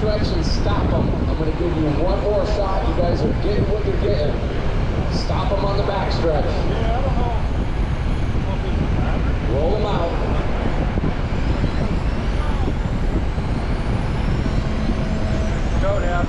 backstretch and stop them. I'm going to give you one more shot. You guys are getting what you're getting. Stop them on the backstretch. Yeah, I don't know. Roll them out. Go, Dad.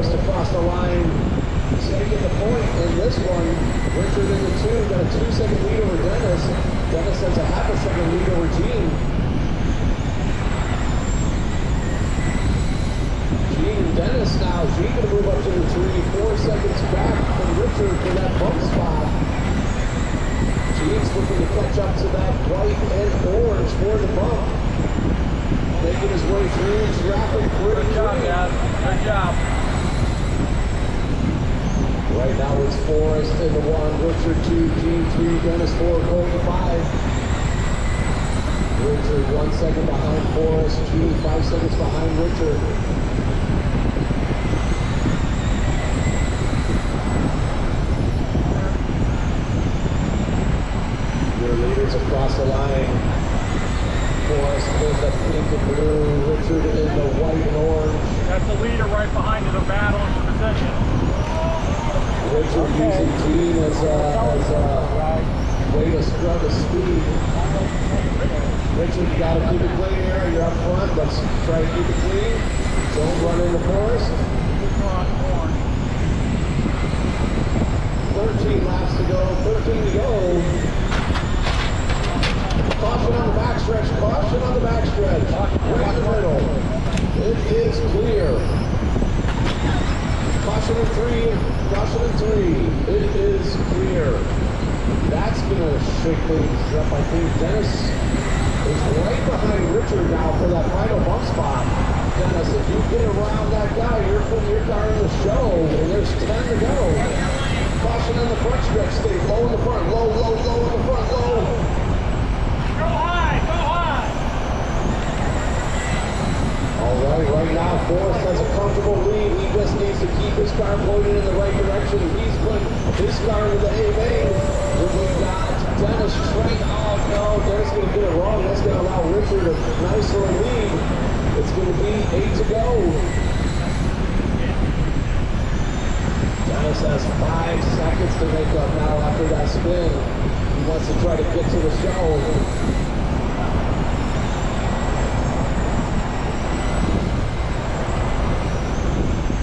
Across the line, taking the point in this one. Richard in the 2, got a 2-second lead over Dennis. Dennis has a half a second lead over Gene. Gene and Dennis now. Gene gonna move up to the 3, 4 seconds back from Richard for that bump spot. Gene's looking to catch up to that white and orange for the bump. Making his way through traffic pretty good job, guys. Good job. Right now it's Forrest in the 1, Richard 2, Gene 3, Dennis 4, Colton 5. Richard 1 second behind Forrest, Gene 5 seconds behind Richard. Your leaders across the line. Forrest in the pink and blue, Richard in the white and orange. That's the leader right behind you. They're battling for position. Richard using Gene as a way to scrub his speed. Richard, you got to keep it clean here. You're up front. Let's try to keep it clean. Don't run into Forrest. 13 laps to go. 13 to go. Caution on the backstretch. Caution on the backstretch. Right in the middle. It is clear. Caution in 3. Caution in 3. It is clear. That's going to shake things up. I think Dennis is right behind Richard now for that final bump spot. Dennis, if you get around that guy, you're putting your car in the show, and there's 10 to go. Caution on the front stretch. Stay low in the front. Low, low, low in the front. Low. Go high. Go high. All right now Forrest has a comfortable lead. He just needs to keep his car pointed in the right direction. He's putting his car into the A main. We got Dennis trying. Oh no, Dennis going to get it wrong. That's going to allow Richard a nice little lead. It's going to be 8 to go. Dennis has 5 seconds to make up now after that spin. He wants to try to get to the show.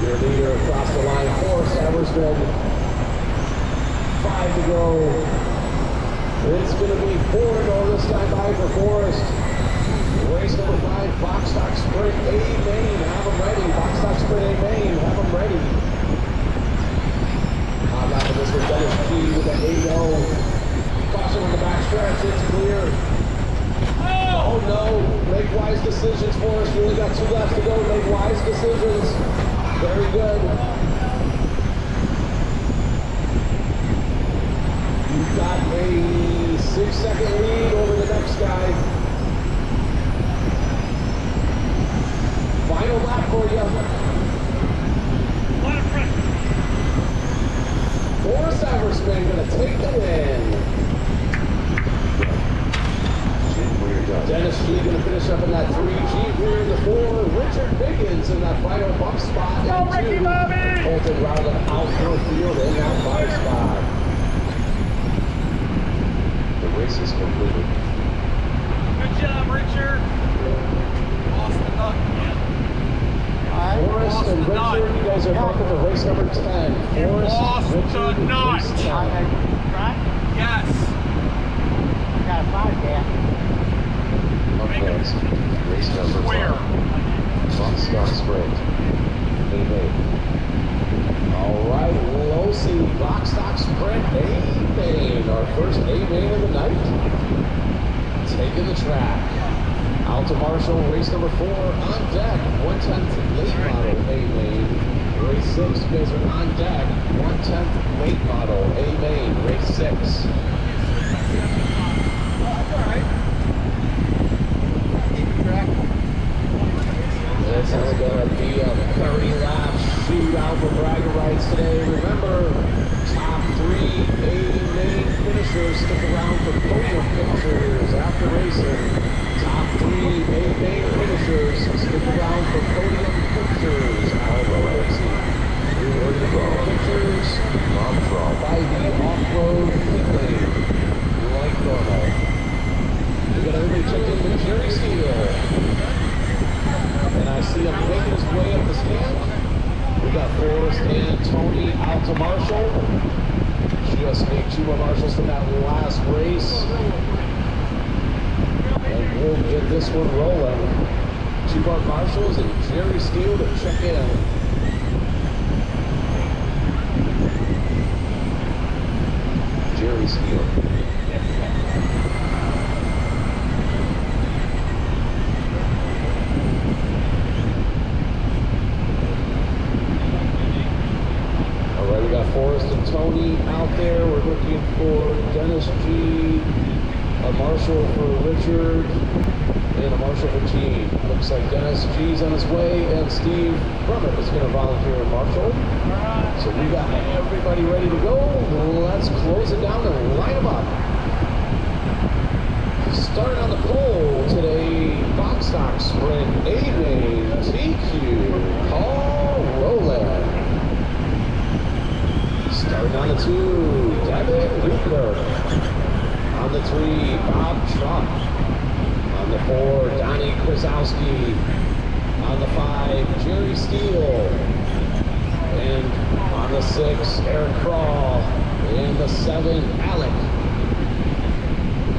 Your leader across the line, Forrest Eversman. 5 to go. It's going to be 4 to go this time by for Forrest. Race number 5, Box Stock Sprint A main. Have them ready. Box Stock Sprint A main. Have them ready. Hot lap of this with Dennis G with an 8-0. Caution on the back stretch. It's clear. Oh no. Make wise decisions, Forrest. We only got 2 laps to go. Make wise decisions. Very good. You've got a 6-second lead over the next guy. Final lap for you. A lot of pressure. Forrest Eversman going to take the win. Dennis G going to finish finish up in that 3G, clear in the 4. Richard Biggins in that final bump spot. Go, and Ricky 2. Bobby! Colton Rowland out for field in that 5 spot. The race is completed. Good job, Richard. Lost the nut again. Forrest Lost and the nut. Richard, you guys are back at the race number 10. You Forrest, lost Richard, the nut. race 10. Yes. Got a 5 gap. Up next, race number Square. 5. Bump start sprint. A-Main. All right, Losi, box stock sprint, A-Main. Our first A-Main of the night. Taking the track. Out to Marshall, race number 4 on deck. 1/10 late model A-Main. Race 6, you guys are on deck. 1/10 late model A-Main. Race 6. This is going to be a 30-lap shootout for bragging rights today. Remember, top 3 A-Main finishers stick around for podium pictures after racing. Top 3 A-Main finishers stick around for podium pictures after racing. We're going to go pictures by the off-road pit lane, like normal. We got everybody checked in with Jerry Steele. And I see him making his way up the stand. We got Forrest and Tony out to Marshall. Just made 2 more Marshalls from that last race. And we'll get this one rolling. 2 more Marshalls and Jerry Steele to check in. Jerry Steele. Forrest and Tony out there. We're looking for Dennis G, a Marshall for Richard, and a Marshall for Gene. Looks like Dennis G's on his way, and Steve Brummett is going to volunteer in Marshall. So we got everybody ready to go. Let's close it down and line them up. Starting on the pole today, box stock sprint, A-Main, TQ, Paul Rowland. Starting on the 2, Devin Newkirk. On the 3, Bob Trump. On the 4, Donnie Krasowski. On the 5, Jerry Steele. And on the 6, Eric Crawl. And the 7, Alec.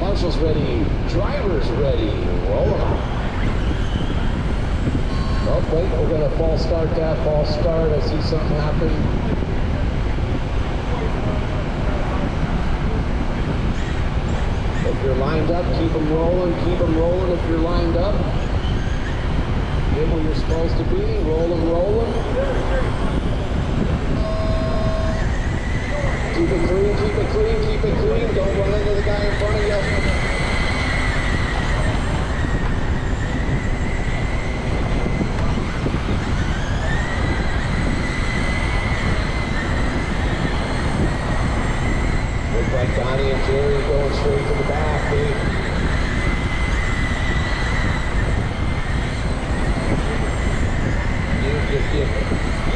Marshall's ready. Driver's ready. Roll them out. Oh, wait, we're going to false start that. False start. I see something happen. If you're lined up, keep them rolling if you're lined up. Get where you're supposed to be, rolling. Keep it clean, don't run into the guy in front of you. Looks like Donnie and Jerry going straight to the back,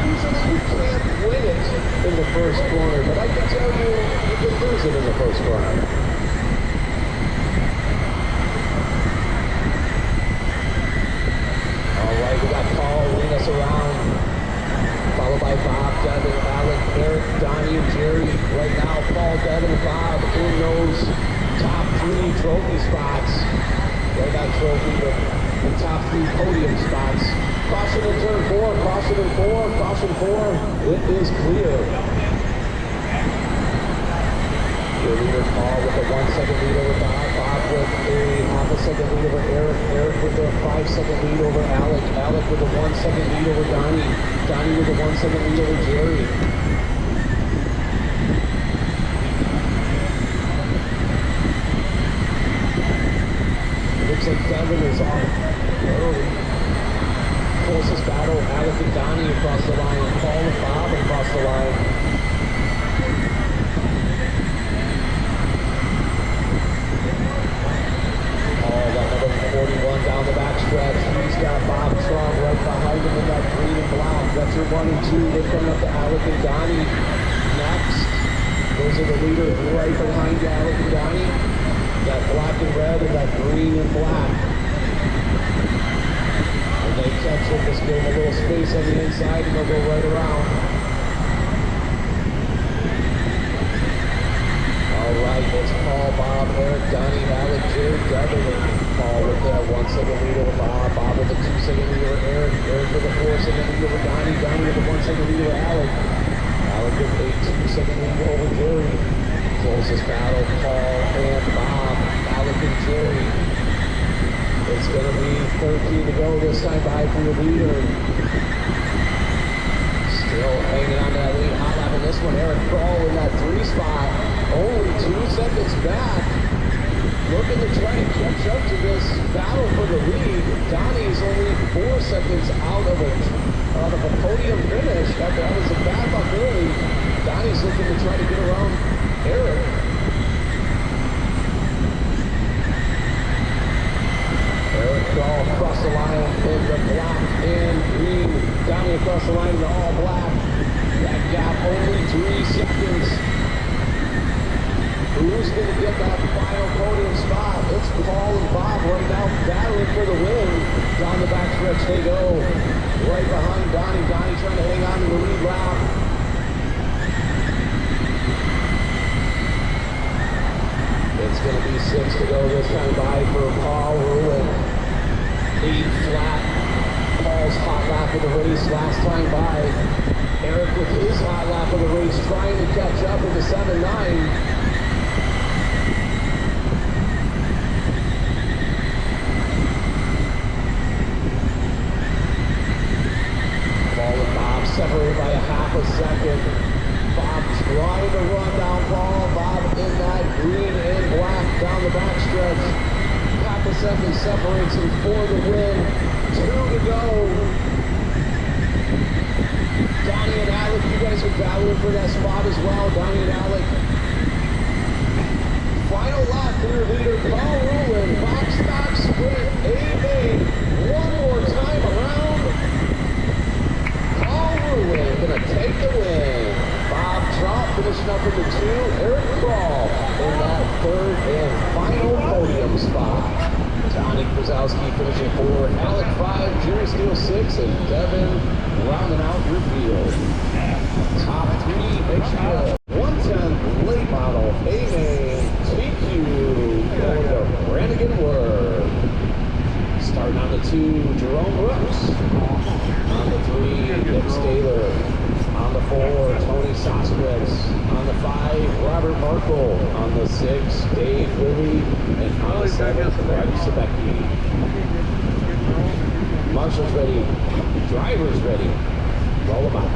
Usually you can't win it in the first corner, but I can tell you can lose it in the first corner. All right, we got Paul leading us around, followed by Bob, Devin, Alec, Eric, Donnie, and Jerry. Right now, Paul, Devin, and Bob in those top 3 trophy spots. Right now, trophy, but the top 3 podium spots. Caution in turn 4, caution 4. It is clear. Your leader, Paul, with a 1-second lead over Bob. Bob with a half-a-second lead over Eric. Eric with a 5-second lead over Alec. Alec with a 1-second lead over Donnie. Donnie with a 1-second lead over Jerry. Looks like Devin is on early. Closest battle, Alec and Donnie across the line. Paul and Bob across the line. Paul got number 41 down the stretch. He's got Bob Trump right behind him in that green and black. That's your 1 and 2. They're coming up to Alec and Donnie next. Those are the leaders right behind you, Alec and Donnie. That black and red and that green and black. And they catch it, just give them a little space on the inside and they'll go right around. All right, it's Paul, Bob, Eric, Donnie, Alec, Jerry, Devin. Paul with that 1 second leader with Bob, Bob with the 2 second leader with Eric, Eric with the 4 second leader with Donnie, Donnie with the 1 second leader with Alec, Alec with a 2 second leader over Jerry. Closest battle, Paul and Bob, Alec and Jerry. It's going to be 13 to go this time by for your leader. Still hanging on that lead hot lap in this one. Eric Kroll in that 3 spot, only 2 seconds back. Looking to try to catch up to this battle for the lead. Donnie's only 4 seconds out of a podium finish. That was a bad luck early. Donnie's looking to try to get around Eric. Eric Kroll across the line in the black and green. Donnie across the line in the all black. That gap only 3 seconds. Who's going to get that final podium spot? It's Paul and Bob right now battling for the win. Down the back stretch they go. Right behind Donnie. Donnie trying to hang on to the lead lap. It's going to be 6 to go this time by for Paul Ruin. 8 flat. Paul's hot lap of the race last time by. Eric with his hot lap of the race trying to catch up with the 7-9. Separated by a half a second. Bob trying to run down Paul. Bob in that green and black down the backstretch. Half a second separates him for the win. 2 to go. Donnie and Alec, you guys are battling for that spot as well. Donnie and Alec. Final lap for your leader, Paul Ruin. Box stop sprint. A-main. One more time around. Ruin gonna take the win. Bob Trump finishing up in the 2. Eric Kroll in that 3rd and final podium spot. Donnie Krasowski finishing 4. Alec 5. Jerry Steele 6. And Devin rounding out your field. Top 3 make sure 110 late model A-main TQ going to Brannigan Word. Starting on the 2, Jerome Brooks. On the 3, Nick Staler. On the 4, Tony Soskowitz. On the 5, Robert Markle. On the 6, Dave Willie. And on the 7, Greg Sabecki. Marshall's ready. Driver's ready. Roll them out.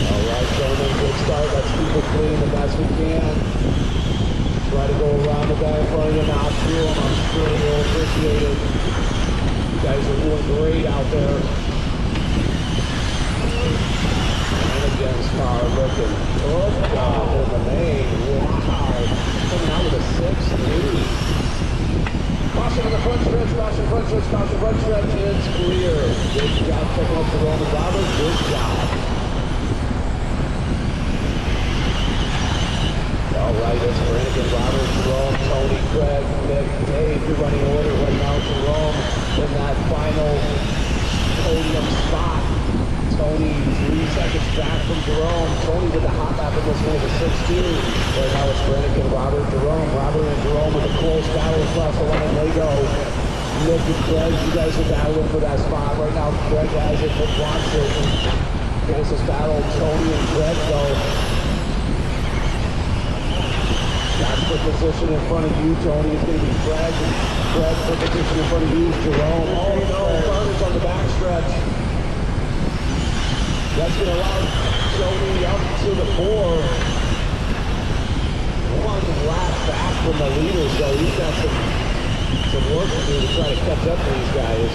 All right, gentlemen, good start. Let's keep it clean the best we can. Try to go around the guy in front of you, not through him. I'm sure you'll appreciate it. You guys are doing great out there. And against car looking good job in the main. Wow. Coming out with a 6-3. Caution on the front stretch, caution front stretch, caution front stretch. It's clear. Good job picking up the Roman Roberts. Good job. All right, it's Brannigan, Robert, Jerome, Tony, Craig, Nick, Dave. You're running order right now. Jerome in that final podium spot. Tony 3 seconds back from Jerome. Tony with the hot lap in this one with a 6-2. Right now it's Brannigan, Robert, Jerome. Robert and Jerome with a close battle across the line. They go. Nick and Craig, you guys are battling for that spot. Right now Craig has it. Nick wants it. Here's this battle. Tony and Craig go. That's the position in front of you, Tony. It's going to be Craig. Craig for position in front of you, Jerome. Oh no, Carter's on the backstretch. That's going to allow Tony up to the 4. 1 lap back from the leaders, so he's got some work to do to try to catch up to these guys.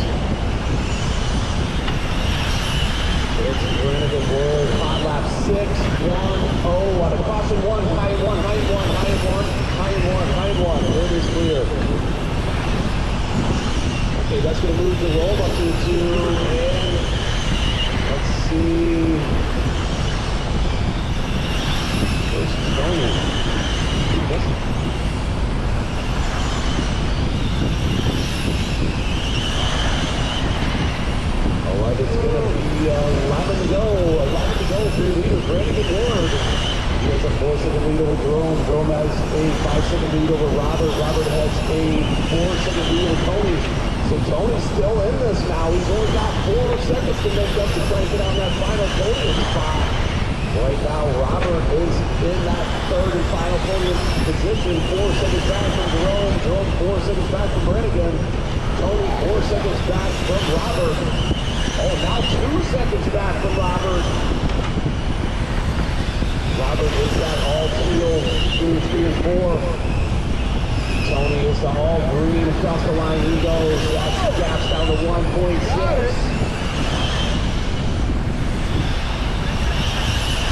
It's Brannigan Ward, hot lap 6, 1, 0, out of caution 1, high 1, high 1, high 1, high 1, high 1. It is clear. Okay, that's going to move the roll up to 2, and let's see. Where's Tony? All right, it's going to be 11 to go. 11 to go for your leader, Brannigan Ward. He has a 4-second lead over Jerome. Jerome has a 5-second lead over Robert. Robert has a 4-second lead over Tony. So Tony's still in this now. He's only got 4 seconds to make up to try and get on that final podium spot. Right now, Robert is in that third and final podium position. 4 seconds back from Jerome. Jerome 4 seconds back from Brannigan. Tony 4 seconds back from Robert. Oh, now 2 seconds back from Robert. Robert is that all teal, 2, 3, and 4. Tony is the all green across the line. He goes. That's gaps down to 1.6.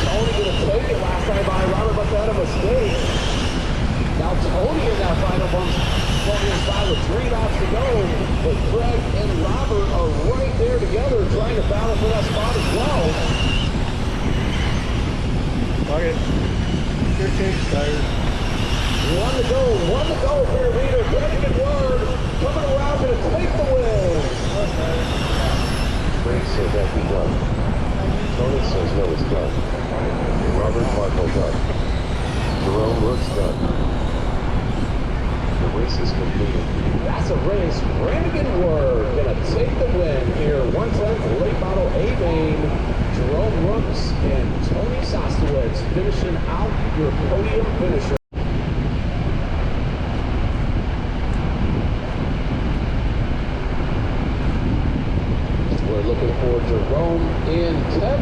Tony gonna take it last time by Robert, but that a mistake. Now Tony in that final bump spot with 3 laps to go, but Craig and Robert are right there together trying to battle for that spot as well. Okay. Your team's tired. 1 to go for your leader, Brannigan Ward, coming around to take the win. Frank says that he's done. Tony says no, it's done. Robert Marco done. Jerome looks done. The race is completed. That's a race. Brannigan Ward gonna take the win here. 1/10 late model A-Main. Jerome Rooks and Tony Sostowitz finishing out your podium finisher. We're looking for Jerome and Ted.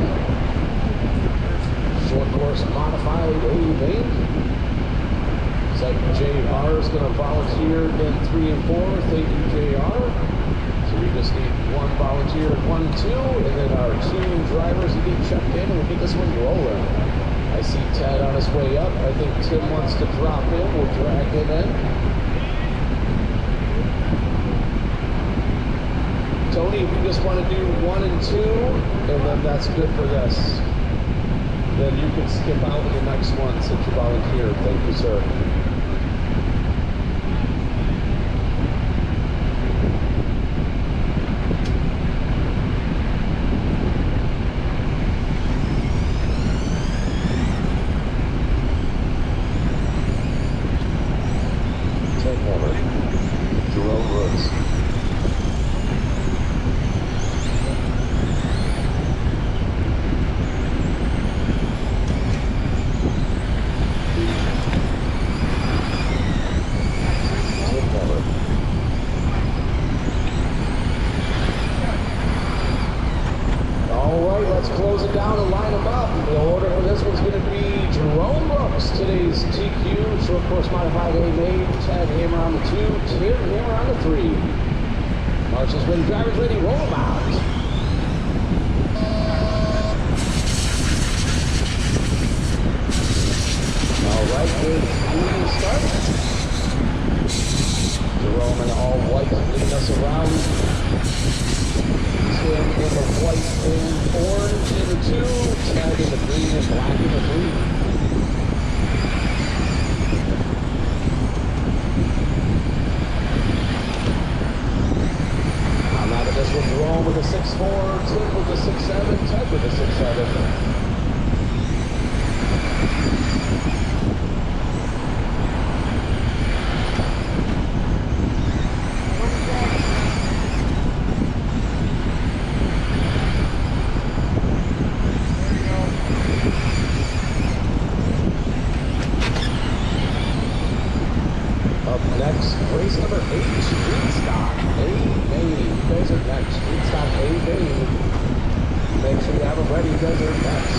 Short course modified A-Main. Looks like JR is going to volunteer in 3 and 4. Thank you, JR. So we just need 1 volunteer in 1 and 2, and then our 2 drivers to get checked in, and we'll get this one rolling. I see Ted on his way up. I think Tim wants to drop in. We'll drag him in. Tony, if you just want to do 1 and 2, and then that's good for this. Then you can skip out to the next one since you volunteered. Thank you, sir. Ted Hammer. Jerome Rooks. Let's close it down and line them up. The order for this one's going to be Jerome Rooks, today's TQ, short course modified A-Main, Ted Hammer on the 2, Tim Hammer on the 3. Marshall's ready, drivers ready, roll them out. All right, good leading start. Jerome in all white leading us around. Tim in the white and orange in the 2, Ted in the green and black in the 3. I'm out of this one, Jerome with a 6.4, Tim with a 6.7, Ted with a 6.7. Next, race number 8, Street Stock A-Main. You guys are next. Street Stock A-Main. Make sure you have them ready. You guys are next.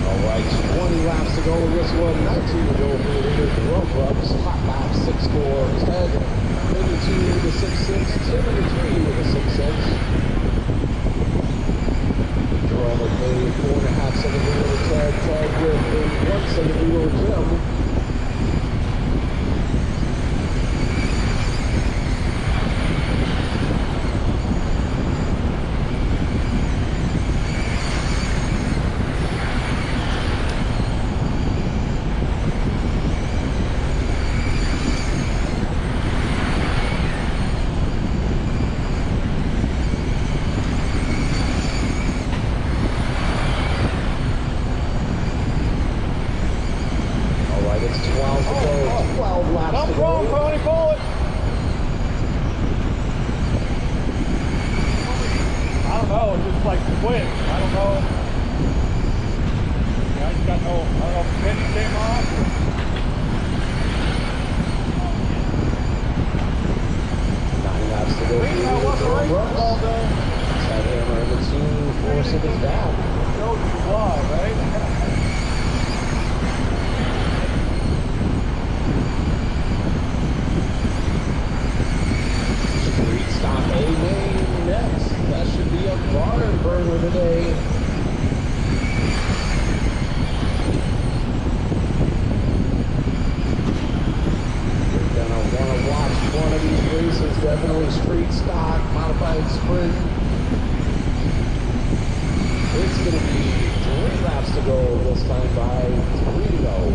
All right, 20 laps race is definitely street stock, modified sprint. It's going to be 3 laps to go this time by Toledo.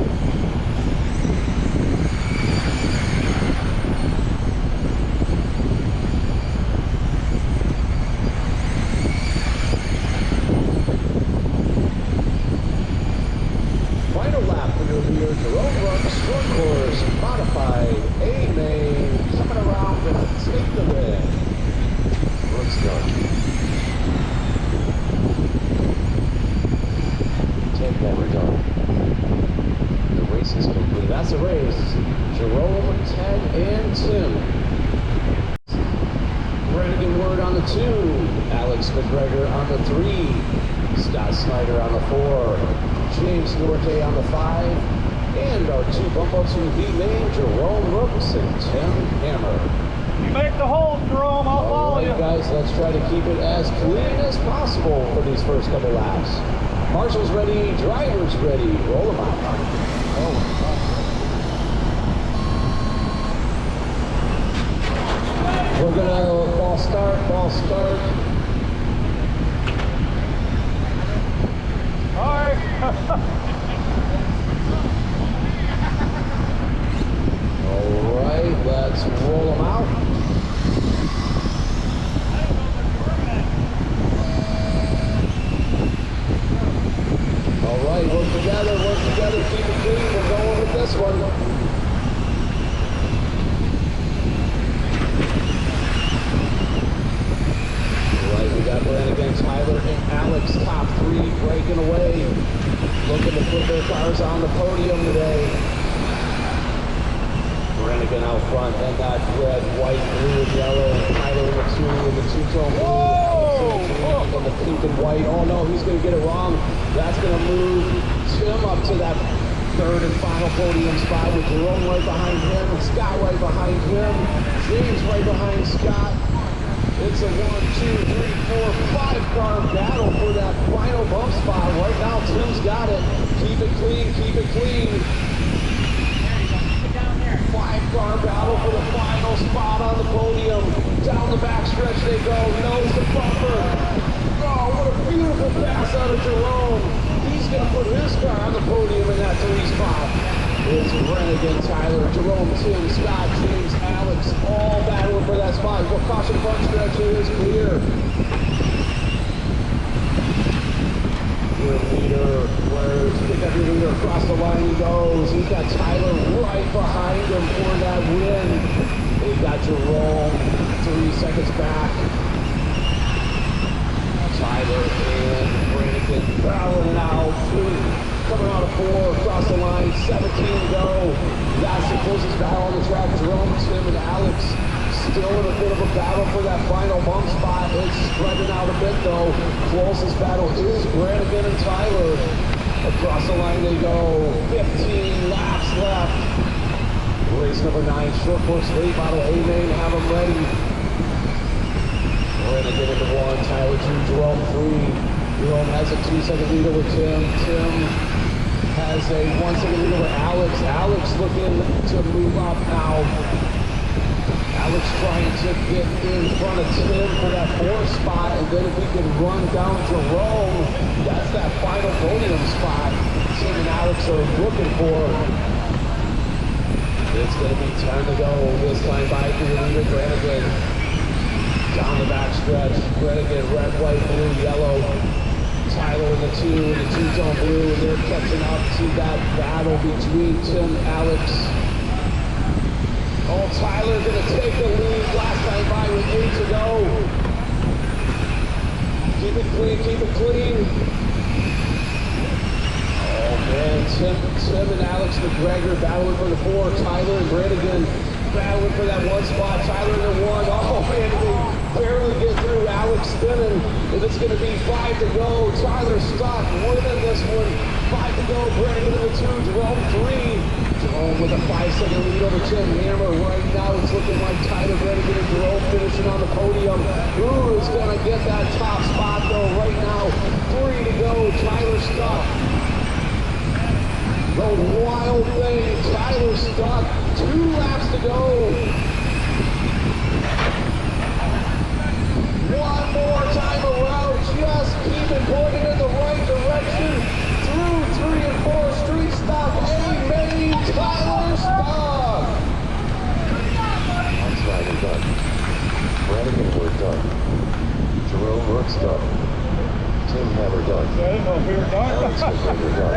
Final lap for your leader, Jerome Brooks, short course, modified, A-main, coming around to take the win. Brooks done. Hammer done. The race is complete. That's a race. Jerome, Ted, and Tim. Brannigan Word on the 2. Alex McGregor on the 3. Scott Snyder on the 4. James Norte on the 5. And our 2 bump ups in B main, Jerome Brooks and Tim Hammer. You make the hole, Jerome. I'll follow you. All right, guys, let's try to keep it as clean as possible for these first couple laps. Marshall's ready, driver's ready, roll them out. We're gonna ball start. All right. All right, let's roll them out. All right, work together, keep it clean. We're going with this one. All right, we got Brannigan, Tyler, and Alex, top 3 breaking away. Looking to put their cars on the podium today. Brannigan out front, and that red, white, blue, and yellow. Tyler in the 2-tone blue. And the pink and white. Oh no, he's going to get it wrong. That's going to move Tim up to that 3rd and final podium spot with Jerome right behind him and Scott right behind him. James right behind Scott. It's a 1, 2, 3, 4, 5 car battle for that final bump spot. Right now, Tim's got it. Keep it clean, keep it clean. 5-car battle for the final spot on the podium. Down the backstretch they go, nose to bumper. Oh, what a beautiful pass out of Jerome. He's going to put his car on the podium in that 3 spot. It's Brannigan, Tyler, Jerome, Tim, Scott, James, Alex, all battling for that spot. Well, caution front stretch is clear. Your leader, where's pick up your leader across the line he goes. He's got Tyler right behind him for that win. He got Jerome 3 seconds back. Tyler and Brannigan battling out. Coming out of 4 across the line, 17 to go. That's the closest battle on the track. Jerome, Tim, and Alex still in a bit of a battle for that final bump spot. It's spreading out a bit though. Closest battle is Brannigan and Tyler. Across the line they go. 15 laps left. Race number 9, short course late model A-main. Have them ready. Brannigan into 1, Tyler 2, Jerome 3. Jerome has a 2-second lead over Tim. Tim has a 1-second lead over Alex. Alex looking to move up now. Alex trying to get in front of Tim for that 4th spot, and then if he can run down Jerome, that's that final podium spot Tim and Alex are looking for. It's going to be time to go. This time by the leader, Brannigan. Down the backstretch, Brannigan, red, white, blue, yellow. Tyler in the 2, and the 2-tone blue, and they're catching up to that battle between Tim and Alex. Oh, Tyler gonna take the lead. Last time by with 8 to go. Keep it clean, keep it clean. Oh man, Tim and Alex McGregor battling for the 4. Tyler and Brannigan battling for that 1 spot. Tyler in the 1. Oh man, they barely get through. Alex spinning. And it's gonna be 5 to go. Tyler stuck, winning this one. 5 to go. Brannigan in the 2. Jerome 3. Jerome with a 5-second lead over Tim Hammer. Right now it's looking like Tyler, Brannigan, and Jerome finishing on the podium. Who is going to get that top spot though right now? 3 to go. Tyler stuck. The wild thing, Tyler stuck. 2 laps to go. going in the right direction. Through 3 and 4 street stop. Amen. Tyler stop. Oxnard done. Brannigan we're done. Jerome Works done. Tim Hammer done. I didn't know if we were Alex done. McGregor done.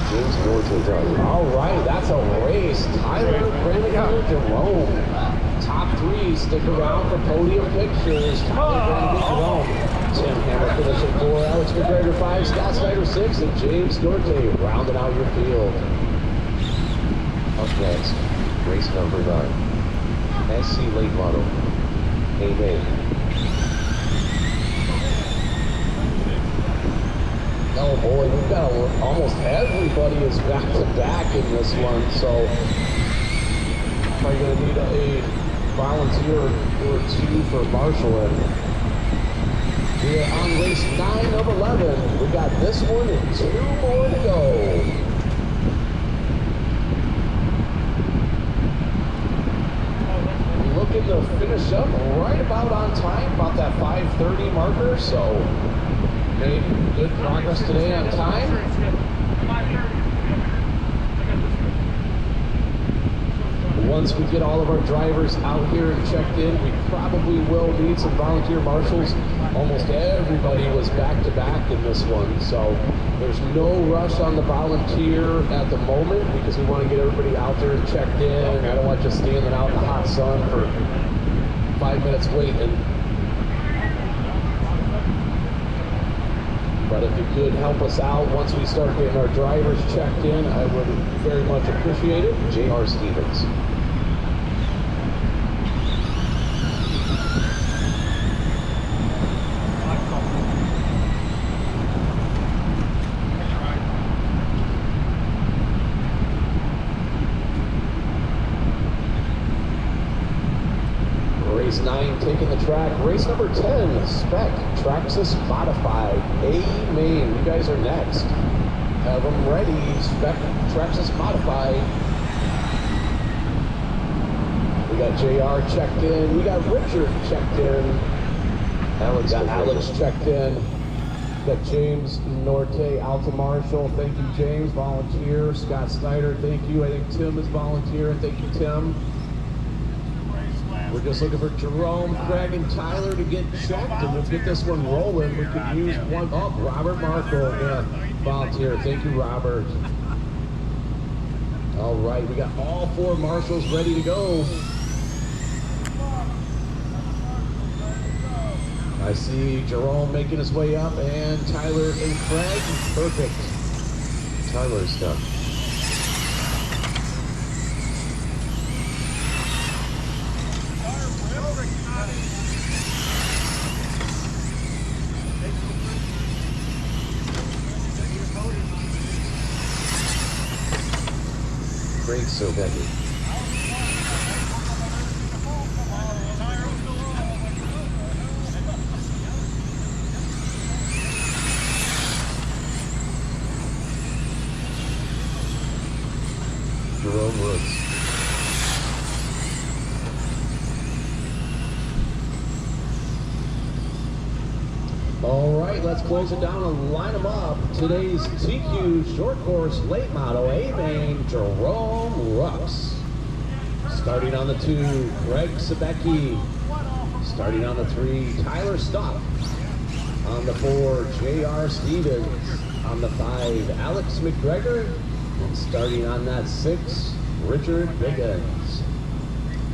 James Norton done. All right, that's a race. Tyler, Brannigan, Jerome. Top 3 stick around for podium pictures. Tyler, Brannigan, Jerome. Tim Hammer finishing 4, Alex McGregor 5, Scott Snyder 6, and James Dorte rounding out your field. Up next, race number 9. SC Late Model. Amen. Oh boy, we've got almost everybody is back to back in this one, so probably going to need a volunteer or 2 for marshaling. We are on race 9 of 11. We got this one and 2 more to go. Looking to finish up right about on time, about that 5:30 marker, so made good progress today on time. Once we get all of our drivers out here and checked in, we probably will need some volunteer marshals. Almost everybody was back to back in this one, so there's no rush on the volunteer at the moment because we want to get everybody out there and checked in. I don't want you standing out in the hot sun for 5 minutes waiting. But if you could help us out once we start getting our drivers checked in, I would very much appreciate it. J.R. Stevens. Race 9 taking the track. Race number 10, Spec Traxxas Modified. Amen. You guys are next. Have them ready. Spec Traxxas Modified. We got JR checked in. We got Richard checked in. We got Alex checked in. We got James Norte, Alta Marshall. Thank you, James. Volunteer. Scott Snyder. Thank you. I think Tim is volunteer. Thank you, Tim. We're just looking for Jerome, Craig, and Tyler to get checked, and we'll get this one rolling. We could use one up. Robert Markle, yeah, volunteer. Thank you, Robert. All right, we got all 4 marshals ready to go. I see Jerome making his way up, and Tyler and Craig. Perfect. Tyler's done. Great, so Becky. Jerome Woods. All right, let's close it down and line them up. Today's TQ short course late model A-Main, Jerome Rux. Starting on the 2, Greg Sabecki. Starting on the 3, Tyler Stock. On the 4, J.R. Stevens. On the 5, Alex McGregor. And starting on that 6, Richard Biggins.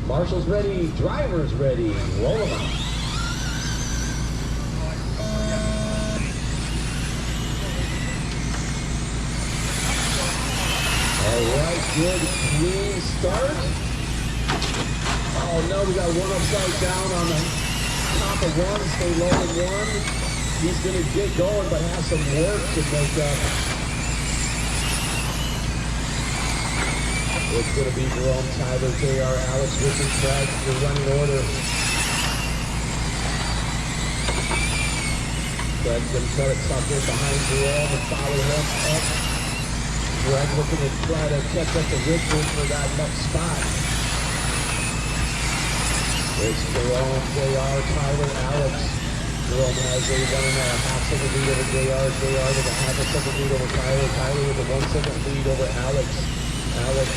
Marshals ready, drivers ready, roll them out. All right, good, clean start. Oh no, we got one upside down on the top of 1, stay low in 1. He's gonna get going, but has some work to make up. It's gonna be Jerome, Tyler, JR, Alex, Richard, Craig, your running order. Craig's gonna try to tuck in behind Jerome and follow him up. Greg looking to try to catch up to Richard for that next spot. It's Jerome, JR, Tyler, Alex. Jerome has a 1.5 second lead over JR. JR with a 0.5 second lead over Tyler. Tyler with a 1 second lead over Alex. Alex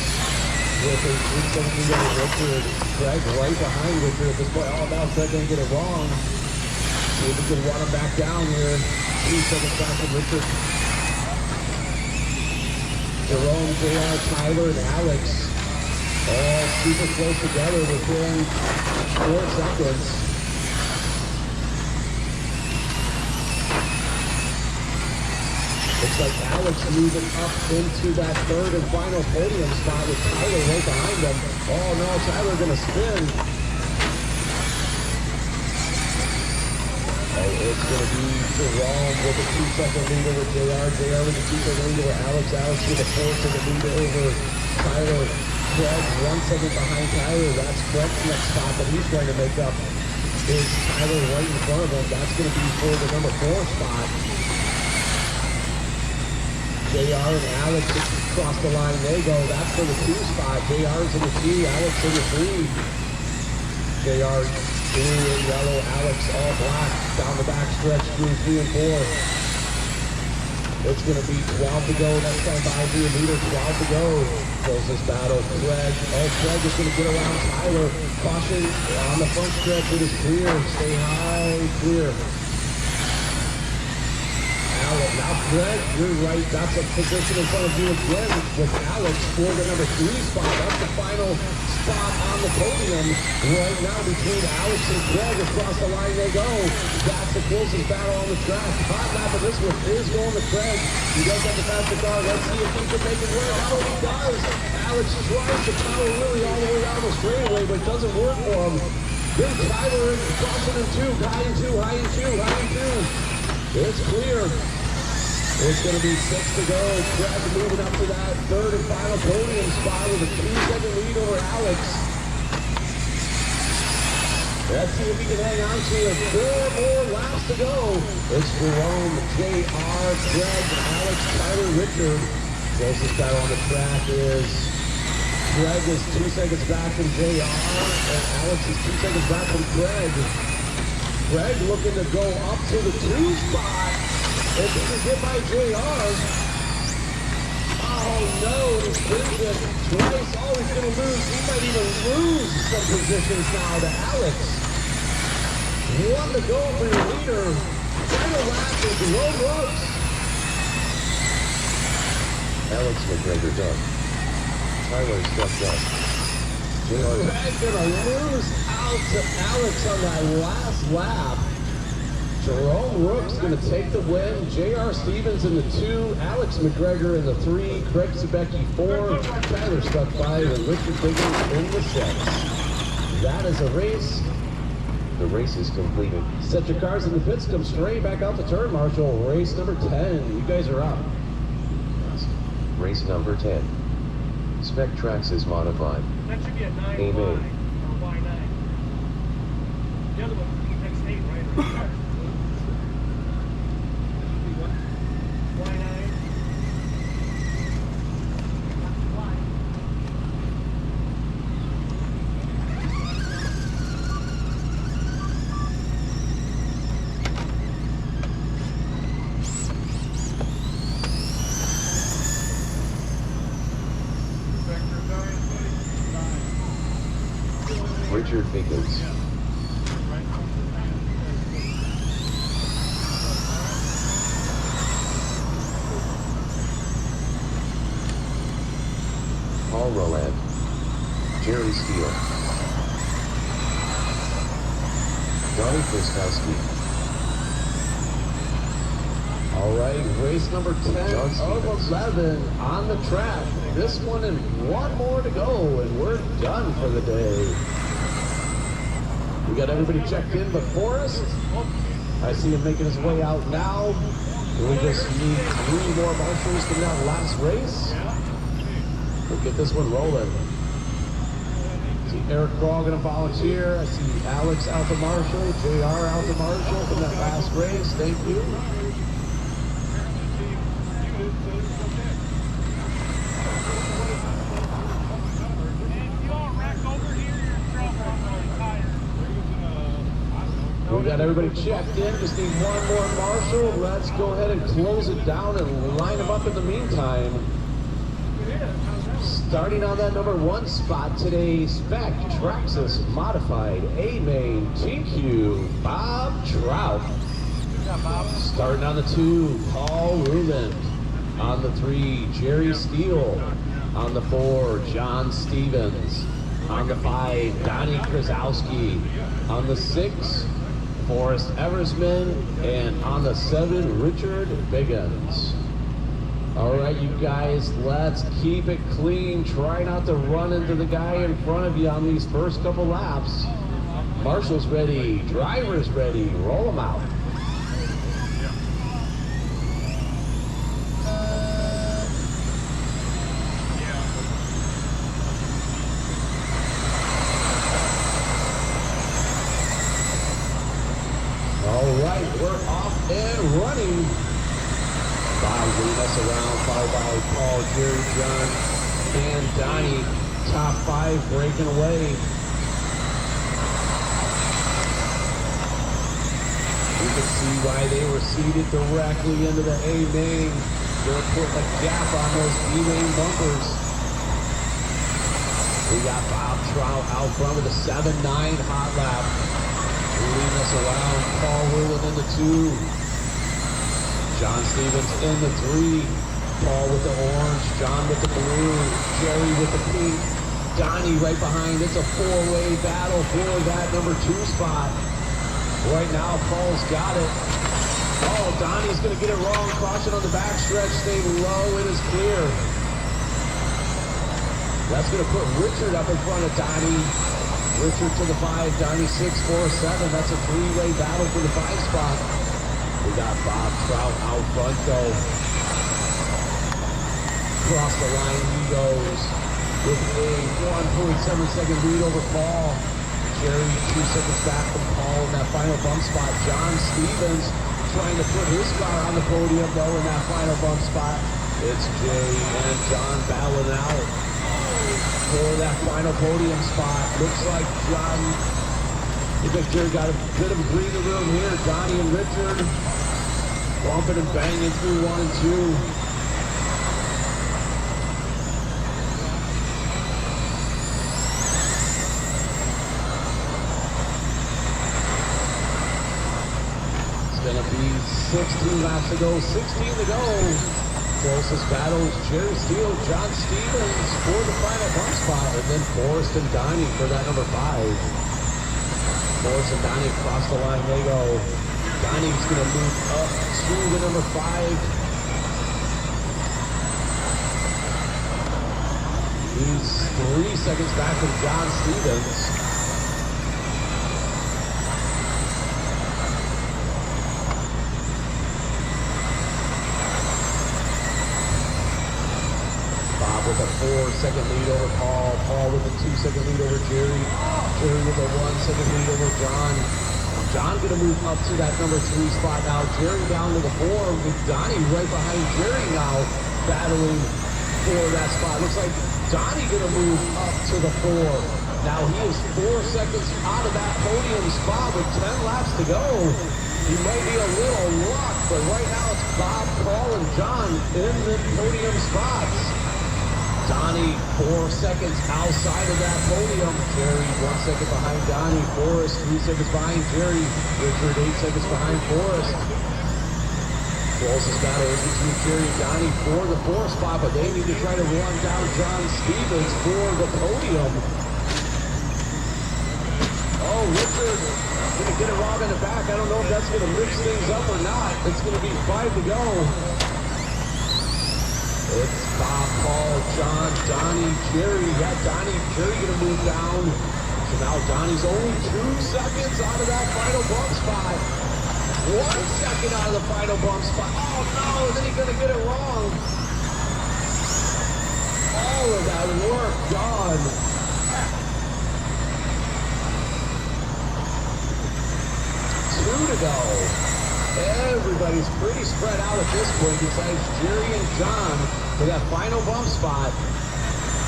with a 3 second lead over Richard. Greg right behind Richard at this point. Oh, now Greg gonna get it wrong. See if we can run him back down here. 3 seconds back from Richard. Jerome, JR, Tyler, and Alex all super close together within 4 seconds. Looks like Alex moving up into that third and final podium spot with Tyler right behind him. Oh no, Tyler gonna spin. Oh, it's gonna be Jerome with a 2 second lead over JR. JR with a 2 second lead over Alex. Alex with a 4 second lead over Tyler. Craig 1 second behind Tyler. That's Craig's next spot that he's trying to make up. Is Tyler right in front of him? That's gonna be for the number 4 spot. JR and Alex across the line, they go. That's for the 2 spot. JR's in the 2, Alex in the 3. JR blue and yellow, Alex all black. Down the back stretch through 3 and 4. It's going to be 12 to go. Next time by the leader, 12 to go. Closest battle, Craig. Oh, Craig is going to get around Tyler. Caution on the front stretch. It is clear. Stay high, clear. Now, Greg, you're right. That's a position in front of you again with Alex for the number 3 spot. That's the final spot on the podium. Right now, between Alex and Greg, across the line they go. That's the closest battle on the track. Hot lap of this one is going to Craig. He does have to pass the car. Let's see if he can make it work. Oh, he does. Alex tries to power really all the way down the straightaway, but it doesn't work for him. Then Tyler in, crossing in 2, high in 2, high in 2, high in 2. It's clear. It's going to be 6 to go. Craig moving up to that third and final podium spot with a 3 second lead over Alex. Let's see if he can hang on to it. 4 more laps to go. It's Jerome, JR, Craig, Alex, Tyler, Richard. Closest battle on the track is Craig is 2 seconds back from JR, and Alex is 2 seconds back from Craig. Craig looking to go up to the 2 spot. If he can get by JR. Oh no, he's been it twice. Oh, he's going to lose. He might even lose some positions now to Alex. 1 to go for your leader. Final lap is Low Rooks. Alex McGregor done. Tyler stepped up. Craig's going to lose out to Alex on that last lap. Jerome Rook's going to take the win. J.R. Stevens in the 2, Alex McGregor in the 3, Craig Sebecki 4, Tyler stuck 5, and Richard Biggins in the 6. That is a race. The race is completed. Set your cars in the pits, come straight back out the turn, Marshall. Race number 10. You guys are up. Race number 10. Spec Traxxas modified. That should be a 9 Amen. or Y9. The other one, next 8, right? Richard Biggins. Paul Roland. Jerry Steele. Donnie Kriskowski. All right, race number 10 of 11 on the track. This one and 1 more to go, and we're done for the day. We got everybody checked in but Forrest. I see him making his way out now. We just need 3 more marshals from that last race. We'll get this one rolling. See Eric Crawl going to volunteer. I see Alex out to Marshall, JR out to Marshall from that last race. Thank you. we got everybody checked in. Just need one more marshal. Let's go ahead and close it down and line them up in the meantime. Starting on that number 1 spot today, spec Traxxas modified A-Main TQ Bob Trout. Starting on the 2, Paul Ruland. On the 3, Jerry Steele. On the 4, John Stevens. On the 5, Donnie Krasowski. On the 6, Forrest Eversman. And on the 7, Richard Biggins. All right, you guys, let's keep it clean. Try not to run into the guy in front of you on these first couple laps. Marshall's ready, driver's ready, roll them out. All right, we're off and running. Bob leading us around, followed by Paul, Jerry, John, and Donnie. Top 5 breaking away. You can see why they were seated directly into the A-Main. They're putting a gap on those B-Main bumpers. We got Bob Trout out front with a 7-9 hot lap. Leading us around, Paul Ruland in the 2. John Stevens in the 3. Paul with the orange, John with the blue, Jerry with the pink, Donnie right behind. It's a 4-way battle for that number 2 spot. Right now, Paul's got it. Oh, Donnie's going to get it wrong. Caution on the backstretch. Stay low. It is clear. That's going to put Richard up in front of Donnie. Richard to the 5, Donnie 6, 4, 7. That's a 3-way battle for the 5 spot. We got Bob Trout out front though. Across the line he goes with a 1.7-second lead over Paul. Jerry 2 seconds back from Paul in that final bump spot. John Stevens trying to put his car on the podium though in that final bump spot. It's Jay and John battling out for that final podium spot. Looks like Jerry got a bit of a breathing room here. Donnie and Richard bumping and banging through 1 and 2. It's going to be 16 laps to go, 16 to go. Closest battle is Jerry Steele, John Stevens for the final bump spot, and then Forrest and Donnie for that number 5. Forrest and Donnie across the line, they go. Donnie's going to move up to the number 5. He's 3 seconds back from John Stevens. Bob with a 4-second lead over Paul. Paul with a 2-second lead over Jerry. Jerry with a 1-second lead over John. John gonna move up to that number 3 spot now. Jerry down to the 4 with Donnie right behind Jerry now, battling for that spot. Looks like Donnie gonna move up to the 4. Now he is 4 seconds out of that podium spot with 10 laps to go. He might be a little locked, but right now it's Bob, Paul, and John in the podium spots. Donnie 4 seconds outside of that podium. Jerry 1 second behind Donnie. Forrest 3 seconds behind Jerry. Richard 8 seconds behind Forrest. Closest battle is between Jerry and Donnie for the 4 spot, but they need to try to run down John Stevens for the podium. Oh, Richard gonna get it wrong in the back. I don't know if that's gonna mix things up or not. It's gonna be 5 to go. It's Bob, Paul, John, Donnie, Jerry. Yeah, Donnie, Jerry gonna move down. So now Donnie's only 2 seconds out of that final bump spot. 1 second out of the final bump spot. Oh no, then he's gonna get it wrong. All of that work gone. 2 to go. Everybody's pretty spread out at this point besides Jerry and John for that final bump spot.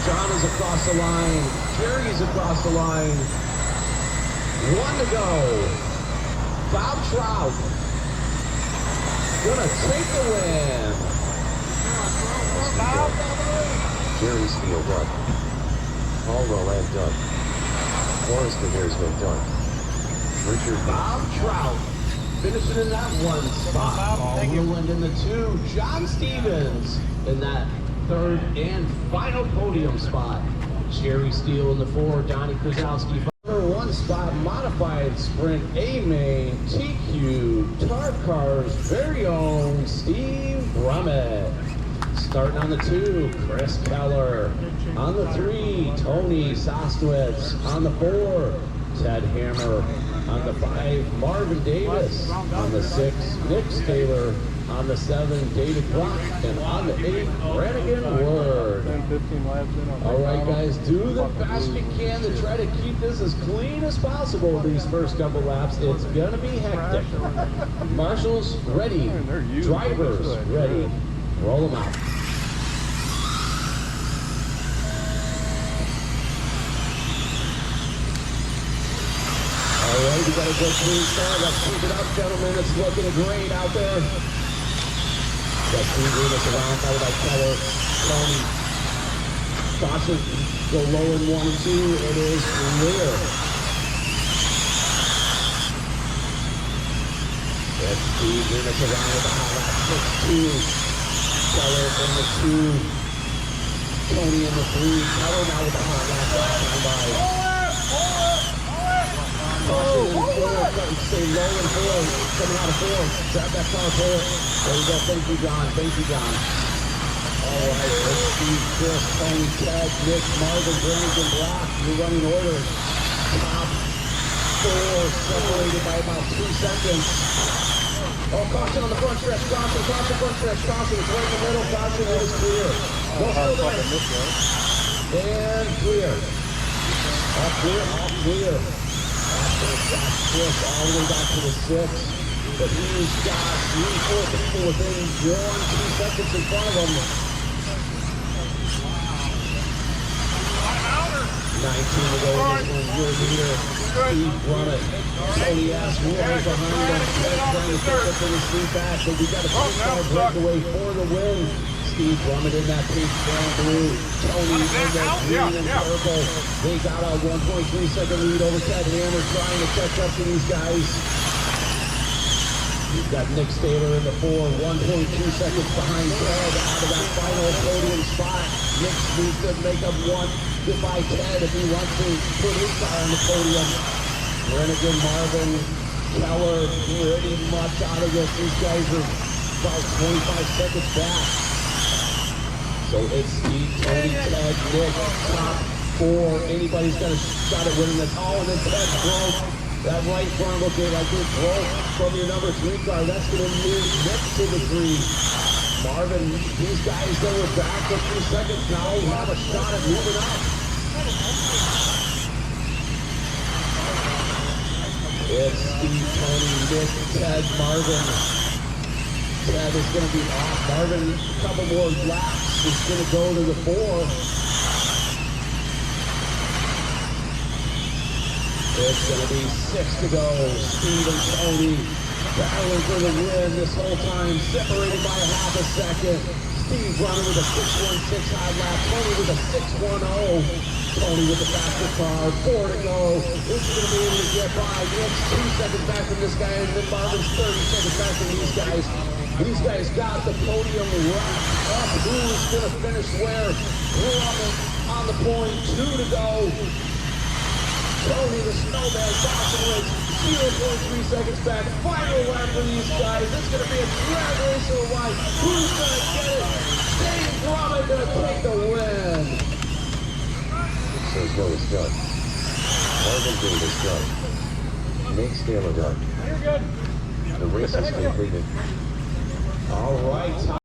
John is across the line. Jerry's across the line. 1 to go. Bob Trout gonna take the win. Jerry Steele done. Paul Roland done. Forrest Behare's been done. Richard Bob Trout finishing in that one spot. Paul Roland in the 2. John Stevens in that 3rd and final podium spot. Jerry Steele in the 4. Donnie Krasowski. Number 1 spot, modified sprint A-Main TQ Tarp Cars very own Steve Brummett. Starting on the 2, Chris Keller. On the 3, Tony Sostwitz. On the 4, Ted Hammer. On the 5, Marvin Davis. On the 6, Nick Taylor. On the 7, David Brock. And on the 8, Brannigan Ward. 10-15 laps in on All right, guys, do the best you can to try to keep this as clean as possible these first couple laps. It's going to be hectic. Marshals ready. Drivers ready. Roll them out. All right, we got a good clean start. Let's keep it up, gentlemen. It's looking great out there. Got 3 units around now by Keller. Tony. Caution, go low in 1 and 2. It is clear. That's 3 units around with the hot lap. 6-2. Keller in the 2. Tony in the 3. Keller now with the hot lap. Time by. Caution in 4. Stay low in 4. Coming out of 4. Grab that car for it. There we go. Thank you, John. Thank you, John. All right, let's see. Chris, Tony, Ted, Nick, Marvin, Brannigan, Brock. You're running order. Top 4 separated by about 2 seconds. Oh, caution on the front stretch. Caution, caution, front stretch. Caution, it's right in the middle. Caution, it is clear. Go still there. And clear. All clear, all clear. Chris all the way back to the 6. But he's got 3/4 people within 1-2 seconds in front of him. 19 to go in this one. Your leader, Steve Brummett. Tony S. right behind him. Ted's trying to pick up in his 3 back, but we got a 6-car breakaway for the win. Steve Brummett in that pink brown blue. Tony in that green and purple. They got a 1.3 second lead over Ted Hammer trying to catch up to these guys. You've got Nick Taylor in the 4, 1.2 seconds behind Ted out of that final podium spot. Nick needs to make up 1 goodbye Ted if he wants to put his car on the podium. Brannigan, Marvin, Keller pretty much out of this. These guys are about 25 seconds back. So it's Steve, Tony, Ted, Nick, top 4. Anybody's got a shot at winning this. Oh, and then Ted broke. That right front looking like it broke from your number 3 car. That's going to move next to the 3. Marvin, these guys that were back for 3 seconds now have a shot at moving up. It's Steve, Tony, Nick, Ted, Marvin. Ted is going to be off. Marvin, a couple more laps. Is going to go to the 4. It's going to be 6 to go. Steve and Tony battling for the win this whole time, separated by a half a second. Steve running with a 6.16 high lap. Tony with a 6.10. Tony with the faster car. 4 to go. This is going to be able to get by. Nick's 2 seconds back from this guy, and then Marvin's 30 seconds back from these guys. These guys got the podium wrapped up. Who's going to finish where? Brummett on the point. 2 to go. Tony the Snowman boxing with 0.3 seconds back. Final lap for these guys. This is going to be a drag race to the line. Who's going to get it? Steve Brummett going to take the win. Says no, it's done. Marvin Davis done. Nick Taylor done. You're good. The race is completed. All right.